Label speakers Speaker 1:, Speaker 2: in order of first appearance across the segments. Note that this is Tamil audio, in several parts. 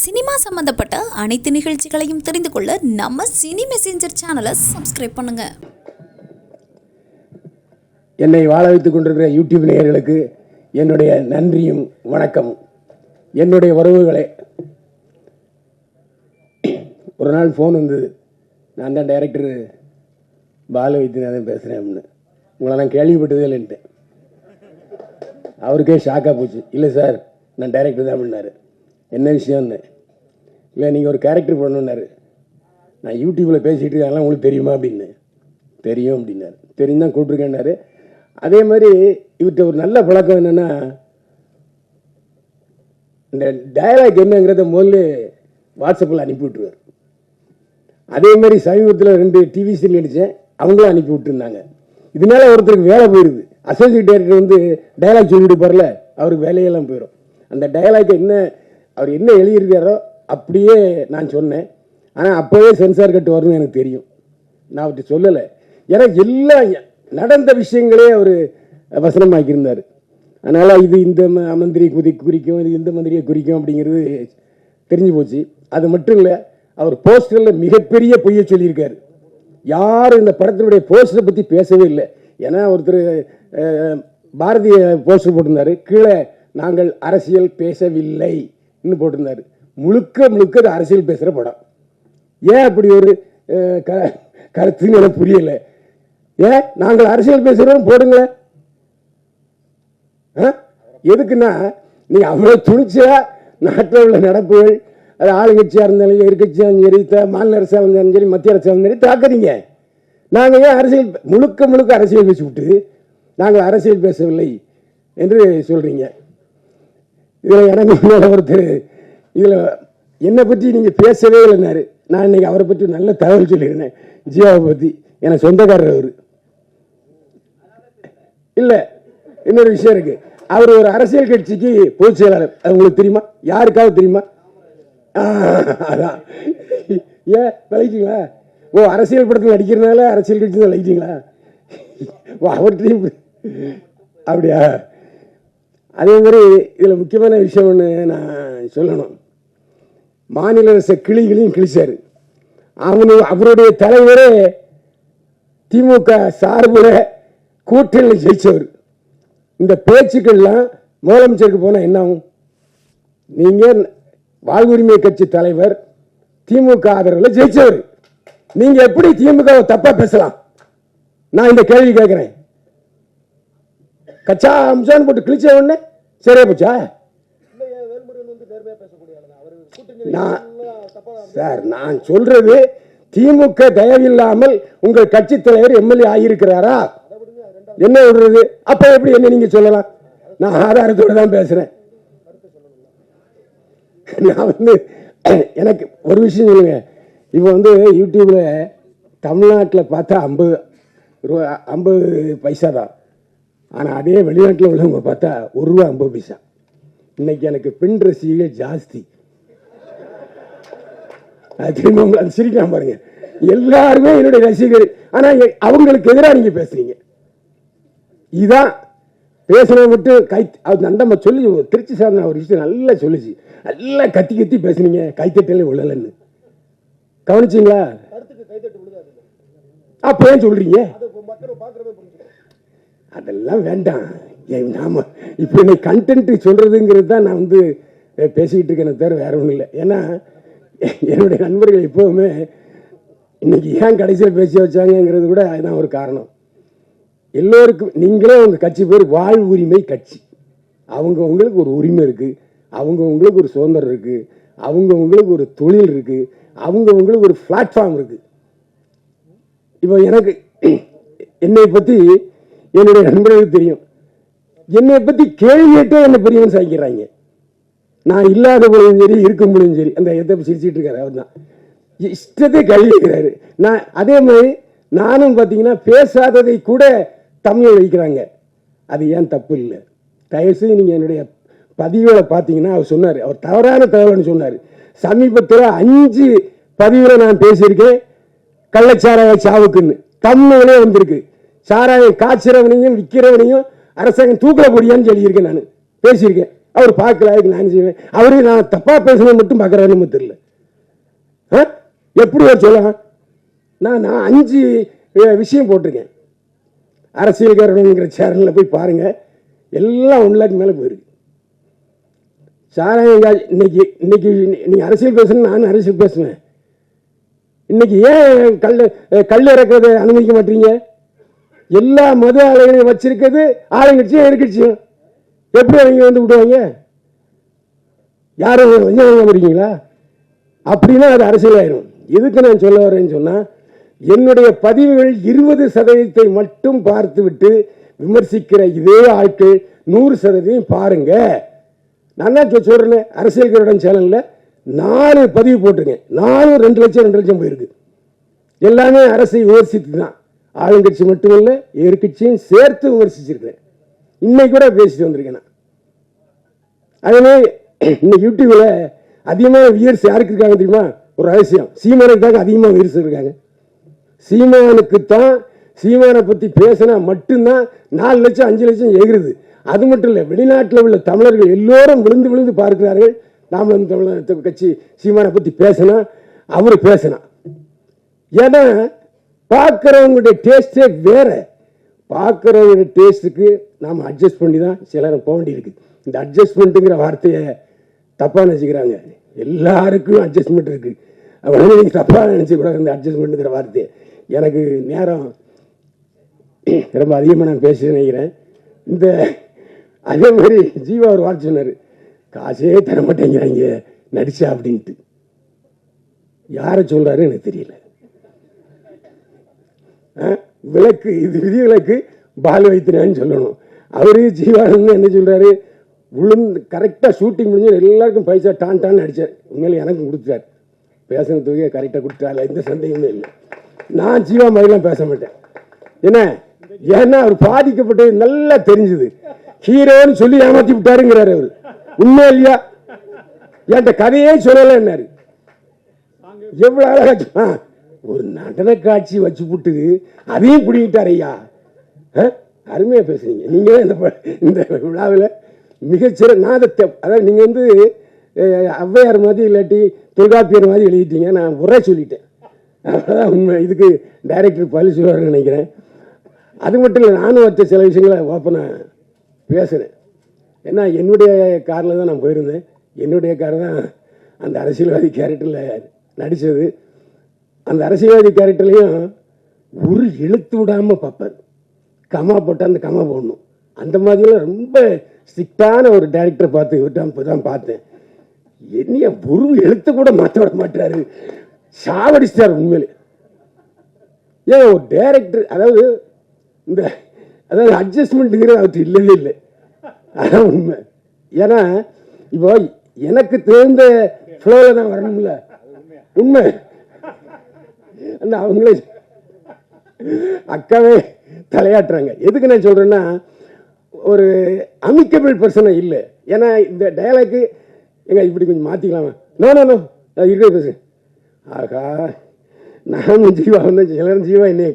Speaker 1: சினிமா சம்பந்தப்பட்ட அனைத்து நிகழ்ச்சிகளையும் தெரிந்து கொள்ள நம்ம சினி மெசேஞ்சர் சேனலை சப்ஸ்கிரைப் பண்ணுங்க.
Speaker 2: என்னை வாழ வைத்துக் கொண்டிருக்கிற யூடியூப் நேயர்களுக்கு என்னுடைய நன்றியும் வணக்கமும். என்னுடைய உறவுகளே, ஒரு நாள் ஃபோன் வந்தது, நான் தான் டைரக்டர் பாலு வைத்தியநாதன் பேசுகிறேன் அப்படின்னு. உங்களை நான் கேள்விப்பட்டதே இல்லைன்ட்டேன். அவருக்கே ஷாக்காக போச்சு. இல்லை சார், நான் டைரக்டர் தான் அப்படின்னாரு. என்ன விஷயம்னு. இல்லை, நீங்கள் ஒரு கேரக்டர் பண்ணணுன்னாரு. நான் யூடியூப்பில் பேசிகிட்டு இருக்காங்கலாம் உங்களுக்கு தெரியுமா அப்படின்னு. தெரியும் அப்படின்னாரு. தெரியும் தான் கூப்பிட்ருக்கேன்னாரு. அதே மாதிரி இவர்கிட்ட ஒரு நல்ல பழக்கம் என்னென்னா, இந்த டயலாக் என்னங்கிறத முதல்ல வாட்ஸ்அப்பில் அனுப்பி விட்டுருவார். அதே மாதிரி சமீபத்தில் 2 டிவி சீரியல் நடித்தேன், அவங்களும் அனுப்பி விட்டுருந்தாங்க. இதனால ஒருத்தருக்கு வேலை போயிடுது. அசோசியேட் டைரக்டர் வந்து டயலாக் சொல்லிட்டு போகிறல, அவருக்கு வேலையெல்லாம் போயிடும். அந்த டயலாக் என்ன அவர் என்ன எழுதியிருக்காரோ அப்படியே நான் சொன்னேன். ஆனால் அப்போவே சென்சார் கட்டு வரணும்னு எனக்கு தெரியும். நான் அவர்கிட்ட சொல்லலை. ஏன்னா எல்லாம் நடந்த விஷயங்களே அவர் வசனமாக்கியிருந்தார். அதனால் இது இந்த மந்திரி குறிக்கும், இது இந்த மந்திரியை குறிக்கும் அப்படிங்கிறது தெரிஞ்சு போச்சு. அது மட்டும் இல்லை, அவர் போஸ்டரில் மிகப்பெரிய பொய்யை சொல்லியிருக்காரு. யாரும் இந்த படத்தினுடைய போஸ்டரை பற்றி பேசவே இல்லை. ஏன்னா ஒருத்தர் பாரதிய போஸ்டர் போட்டிருந்தாரு, கீழே நாங்கள் அரசியல் பேசவில்லை இன்னும் போட்டிருந்தாரு. முழுக்க முழுக்க அது அரசியல் பேசுகிற படம். ஏன் அப்படி ஒரு கருத்துன்னு எனக்கு புரியலை. ஏன் நாங்கள் அரசியல் பேசுகிறோம் போடுங்களேன். எதுக்குன்னா, நீ அவ்வளோ துணிச்சா நாட்டில் உள்ள நடப்புகள், அது ஆளுங்கட்சியாக இருந்தாலும் எதிர்கட்சியாக சரி, மாநில அரசாக இருந்தாலும் சரி, மத்திய அரசாக இருந்தாலும் சரி தாக்குறீங்க. நாங்கள் ஏன் அரசியல் முழுக்க முழுக்க அரசியல் பேசிவிட்டு நாங்கள் அரசியல் பேசவில்லை என்று சொல்கிறீங்க. இதில் எனக்கு ஒருத்தர் இதில் என்னை பற்றி நீங்கள் பேசவே இல்லைன்னாரு. நான் இன்னைக்கு அவரை பற்றி நல்ல தகவல் சொல்லியிருந்தேன். ஜியாவை பற்றி எனக்கு சொந்தக்காரர் அவர். இல்லை, இன்னொரு விஷயம் இருக்கு. அவர் ஒரு அரசியல் கட்சிக்கு பொதுச் செயலாளர். அது உங்களுக்கு தெரியுமா? யாருக்காவது தெரியுமா? அதான். ஏன் விளையிட்டீங்களா? ஓ, அரசியல் படத்தில் நடிக்கிறதுனால அரசியல் கட்சி தான் விளையிட்டீங்களா? ஓ, அவர்கிட்டையும் அப்படியா? அதே மாதிரி இதில் முக்கியமான விஷயம் ஒன்று நான் சொல்லணும். மாநில அரசு கிளிகளையும் கிழிச்சாரு. அவருடைய தலைவரே திமுக சார்புல கூட்டணியில் ஜெயிச்சவர். இந்த பேச்சுக்கள்லாம் முதலமைச்சருக்கு போனால் என்ன ஆகும்? நீங்கள் வாழ்வுரிமை கட்சி தலைவர், திமுக ஆதரவில் ஜெயிச்சவர், நீங்க எப்படி திமுக தப்பா பேசலாம்? நான் இந்த கேள்வி கேட்கிறேன். கச்சா அம்சான் போட்டு கிழிச்ச உடனே சரியா போச்சா? சார், நான் சொல்றது, திமுக தயவில்லாமல் உங்கள் கட்சி தலைவர் எம்எல்ஏ ஆகியிருக்கிறாரா? என்ன விடுறது? அப்ப எப்படி என்ன நீங்க சொல்லலாம்? நான் ஆதாரத்தோடு தான் பேசுறேன். நான் வந்து எனக்கு ஒரு விஷயம் சொல்லுங்க. இப்போ வந்து யூடியூப்ல தமிழ்நாட்டில் பார்த்தா 50 பைசா தான். ஆனால் அதே வெளிநாட்டில் உள்ளவங்க பார்த்தா ₹1.50. இன்னைக்கு எனக்கு பெண் ரசிகை ஜாஸ்தி. திரும்ப சிரிக்கலாம் பாருங்க. எல்லாருமே என்னுடைய ரசிகர். ஆனால் அவங்களுக்கு எதிராக நீங்க பேசுறீங்க. இதுதான் பேசுறது மட்டும் நண்டமா சொல்லி திருச்சி சார் ஒரு விஷயம் நல்லா சொல்லிச்சு. நல்லா கத்தி கத்தி பேசுனீங்க, கைத்தட்டலே விழலன்னு கவனிச்சிங்களா? அப்ப ஏன் சொல்றீங்க? அதெல்லாம் வேண்டாம். நாம இப்ப இன்னைக்கு கண்டென்ட் சொல்றதுங்கிறது தான் நான் வந்து பேசிக்கிட்டு இருக்கேன், தவிர வேற ஒன்றும் இல்லை. ஏன்னா என்னுடைய நண்பர்கள் எப்போவுமே இன்னைக்கு ஏன் கடைசியில் பேசி வச்சாங்கிறது கூட அதுதான் ஒரு காரணம். எல்லோருக்கும் நீங்களே உங்க கட்சி பேர் வாழ் உரிமை கட்சி. அவங்க உங்களுக்கு ஒரு உரிமை இருக்கு, அவங்க உங்களுக்கு ஒரு சுதந்திரம் இருக்கு, அவங்க உங்களுக்கு ஒரு தொழில் இருக்கு, அவங்க உங்களுக்கு ஒரு பிளாட்ஃபார்ம் இருக்கு. இப்போ எனக்கு என்னை பத்தி என்னுடைய நண்பர்களுக்கு தெரியும். என்னை பத்தி கேள்வி கேட்டே என்ன பெரியவன் சாய்க்கிறாங்க. நான் இல்லாத பொழுதும் சரி, இருக்கும் பொழுதும் சரி. அந்த எதை சிரிச்சிட்டு இருக்காரு அவர் தான் இஷ்டத்தை கேள்வி கேட்கிறாரு. நான் அதே மாதிரி நானும் பார்த்தீங்கன்னா பேசாததை கூட தமிழ் வைக்கிறாங்க. அது ஏன் தப்பு இல்லை. தயவுசெய்து நீங்கள் என்னுடைய பதிவுகளை பார்த்தீங்கன்னா அவர் சொன்னார், அவர் தவறான தகவல்னு சொன்னார். சமீபத்தில் 5 பதிவுகளை நான் பேசியிருக்கேன். கள்ளச்சாராய சாவுக்குன்னு தமிழ்லே வந்திருக்கு. சாராயம் காய்ச்சறவனையும் விற்கிறவனையும் அரசாங்கம் தூக்கல போடியான்னு சொல்லியிருக்கேன். நான் பேசியிருக்கேன். அவர் பார்க்கல, அதுக்கு நான் செய்வேன். அவரு நான் தப்பா பேசுறது மட்டும் பார்க்கறாருன்னு தெரியல. எப்படி சொல்லலாம்? நான் 5 விஷயம் போட்டிருக்கேன். அரசியல்காரங்கிற சேனலில் போய் பாருங்க, எல்லாம் 1 லேக் மேலே போயிருக்கு. சாராயம் இன்னைக்கு நீங்க அரசியல் பேசணும், நான் அரசியல் பேசுவேன். இன்னைக்கு ஏன் கல் இறக்கிறத அனுமதிக்க மாட்டீங்க? எல்லா மத ஆலைகளையும் வச்சிருக்கிறது ஆளுங்கட்சியும் எதிர்கட்சியும். எப்படி அவங்க வந்து விடுவாங்க? யாரும் கொஞ்சம் வாங்க முடியுங்களா? அப்படின்னா அது அரசியல் ஆயிரும். எதுக்கு நான் சொல்ல வரேன்னு சொன்னா, என்னுடைய பதிவுகள் 20% மட்டும் பார்த்து விட்டு விமர்சிக்கிற இதே ஆட்கள் 100% பாருங்க. நான் தான் சொல்றேன், அரசியல்காரன் சேனல்ல 4 பதிவு போட்டிருக்கேன். 4 2 லட்சம் 2 லட்சம் போயிருக்கு. எல்லாமே அரசை விமர்சித்து தான். ஆளுங்கட்சி மட்டும் இல்ல, எதிர்கட்சியும் சேர்த்து விமர்சிச்சிருக்கிறேன். இன்னைக்கு கூட பேசிட்டு வந்திருக்கேன். அதே இந்த யூடியூப்ல அதிகமாக வியர்ஸ் யாருக்கு இருக்காங்க தெரியுமா? ஒரு ரகசியம், சீமானுக்கு தாங்க அதிகமாக வியர்ஸ் இருக்காங்க. சீமானுக்கு தான். சீமானை பத்தி பேசினா மட்டும்தான் 4 லட்சம் 5 லட்சம் எகிருது. அது மட்டும் இல்லை, வெளிநாட்டில் உள்ள தமிழர்கள் எல்லோரும் விழுந்து விழுந்து பார்க்கிறார்கள். நாம தமிழர் கட்சி சீமானை பத்தி பேசினா அவரு பேசினா. ஏன்னா பார்க்கிறவங்களுடைய டேஸ்டே வேற. பார்க்கிறவங்களுடைய டேஸ்ட்டுக்கு நாம அட்ஜஸ்ட் பண்ணி தான் சிலர் போக வேண்டி இருக்கு. இந்த அட்ஜஸ்ட்மெண்ட்டுங்கிற வார்த்தையை தப்பா நினைச்சுக்கிறாங்க. எல்லாருக்கும் அட்ஜஸ்ட்மெண்ட் இருக்கு. நீங்க தப்பா நினைச்சு கூட இந்த அட்ஜஸ்ட்மெண்ட்டுங்கிற வார்த்தையை. எனக்கு நேரம் ரொம்ப அதிகமாக நான் பேச நினைக்கிறேன். இந்த அதே மாதிரி ஜீவா ஒரு வார்த்தை சொன்னார், காசே தர மாட்டேங்கிறாங்க நடிச்சா அப்படின்ட்டு. யாரை சொல்றாரு எனக்கு தெரியல. விளக்கு இது விதிவிலக்கு பால் வைத்தினான்னு சொல்லணும். அவரு ஜீவானந்த் என்ன சொல்றாரு, விழுந்து கரெக்டா ஷூட்டிங் முடிஞ்சு எல்லாருக்கும் பைசா டான் அடிச்சார். உண்மையில எனக்கும் கொடுத்தார். பேசுன தொகையை கரெக்டா கொடுத்தாரு, எந்த சந்தேகமே இல்லை. நான் ஜீவா மாதிரிலாம் பேச மாட்டேன். என்ன ஏன்னா அவர் பாதிக்கப்பட்டது நல்லா தெரிஞ்சது. ஹீரோன்னு சொல்லி ஏமாத்தி விட்டாருங்கிறாரு அவரு. உண்மை இல்லையா? என்கிட்ட கதையே சொல்லல என்னாரு. எவ்வளவு அழகா ஒரு நடன காட்சி வச்சு விட்டு அதையும் பிடிக்கிட்டார் ஐயா. அருமையா பேசுறீங்க நீங்க. இந்த விழாவில் மிகச்சிறந்த நாதத்தை, அதாவது நீங்க வந்து ஔவையார் மாதிரி இல்லாட்டி தொல்காப்பியர் மாதிரி எழுதிட்டீங்க. நான் உரை சொல்லிட்டேன், அவ்வளோதான் உண்மை. இதுக்கு டைரக்டர் பழி சொல்லுவார்னு நினைக்கிறேன். அது மட்டும் இல்லை, நானும் வச்ச சில விஷயங்களை ஓப்பனாக பேசுகிறேன். ஏன்னா என்னுடைய காரில் தான் நான் போயிருந்தேன். என்னுடைய கார் தான் அந்த அரசியல்வாதி கேரக்டரில் நடித்தது. அந்த அரசியல்வாதி கேரக்டர்லையும் ஒரு எழுத்து விடாமல் பார்ப்பார். கமா போட்டால் அந்த கமா போடணும். அந்த மாதிரிலாம் ரொம்ப ஸ்ட்ரிக்டான ஒரு டைரக்டரை பார்த்து இப்போ தான் பார்த்தேன். என்னைய ஒரு எழுத்து கூட மாற்ற விட மாட்டாரு. சாவடிச்சிட்டார் உண்மையிலே. ஏன் ஒரு டைரக்டர், அதாவது அட்ஜஸ்ட்மெண்ட்டுங்கிறது அவருக்கு இல்லவே இல்லை. அதான் உண்மை. ஏன்னா இப்போ எனக்கு தெரிந்த ஃப்ளோவில் தான் வரணும்ல. உண்மை. அந்த அவங்களே அக்காவே தலையாட்டுறாங்க. எதுக்கு நான் சொல்றேன்னா, ஒரு அமிக்கபிள் பர்சனை இல்லை. ஏன்னா இந்த டயலாக்கு எங்க இப்படி கொஞ்சம் மாத்திக்கலாமா? நோ இருக்க பேசு. ஆகா, நானும் ஜீவா வந்து சிலரும் ஜீவா என்னை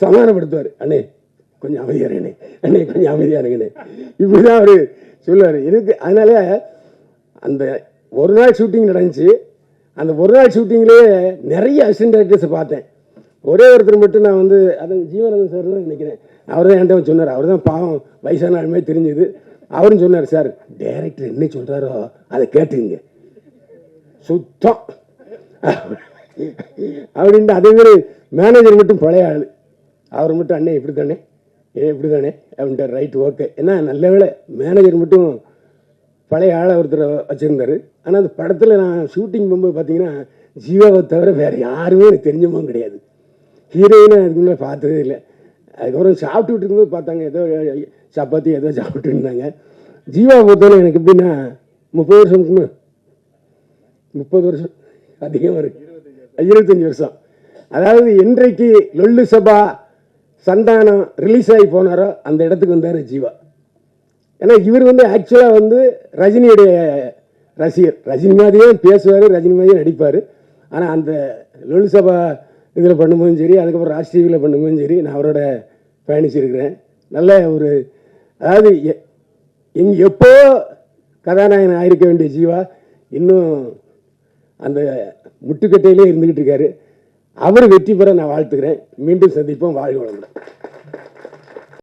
Speaker 2: சமாதானப்படுத்துவார். அண்ணே கொஞ்சம் அமைதியாருங்கண்ணே, அண்ணே கொஞ்சம் அமைதியாருங்கண்ணே, இப்படிதான் அவரு சொல்லுவார். எனக்கு அதனால அந்த ஒரு நாள் ஷூட்டிங் நடந்துச்சு. அந்த ஒரு நாள் ஷூட்டிங்லேயே நிறைய அசிஸ்டன்ட் டைரக்டர்ஸை பார்த்தேன். ஒரே ஒருத்தர் மட்டும் நான் வந்து அதை ஜீவானந்தன் சார் தான் நினைக்கிறேன். அவர் தான் என்கிட்ட சொன்னார். அவர் தான் பாவம் வயசான ஆளுமே தெரிஞ்சுது. அவரும் சொன்னார், சார் டைரக்டர் என்ன சொல்கிறாரோ அதை கேட்டுங்க சுத்தம் அப்படின்ட்டு. அதே மாதிரி மேனேஜர் மட்டும் பழைய ஆள். அவர் மட்டும் அண்ணே இப்படி தானே இப்படி தானே அப்படின்ட்டு. Right okay. ஏன்னா நல்ல வேலை மேனேஜர் மட்டும் பழைய ஆளை ஒருத்தர் வச்சுருந்தார். ஆனால் அந்த படத்தில் நான் ஷூட்டிங் போகும்போது பார்த்தீங்கன்னா ஜீவாவை தவிர வேறு யாருமே எனக்கு தெரிஞ்சவங்க கிடையாது. ஹீரோயினை அதுக்கு முன்னாடி பார்த்ததே இல்லை. அதுக்கப்புறம் சாப்பிட்டுட்டு இருக்கும்போது பார்த்தாங்க, ஏதோ சப்பாத்தி ஏதோ சாப்பிட்டு இருந்தாங்க. ஜீவா பொறுத்தவரை எனக்கு எப்படின்னா 30 வருஷம் 30 வருஷம் அதிகம் இருக்கு, 25 வருஷம். அதாவது என்றைக்கு லொல்லு சபா சந்தானம் ரிலீஸ் ஆகி போனாரோ அந்த இடத்துக்கு வந்தார் ஜீவா. ஏன்னா இவர் வந்து ஆக்சுவலாக வந்து ரஜினியுடைய ரசிகர். ரஜினி மாதிரியே பேசுவார், ரஜினி மாதிரியே நடிப்பார். ஆனால் அந்த லொல்லு சபா இதில் பண்ணும்போதும் சரி, அதுக்கப்புறம் ராஜ் டிவியில் பண்ணும்போதும் சரி, நான் அவரோட பயணிச்சிருக்கிறேன். நல்ல ஒரு, அதாவது எப்போ கதாநாயகன் ஆயிருக்க வேண்டிய ஜீவா இன்னும் அந்த முட்டுக்கட்டையிலே இருந்துகிட்டு இருக்காரு. அவர் வெற்றி பெற நான் வாழ்த்துக்கிறேன். மீண்டும் சந்திப்போம். வாழ்க வளமுடன்.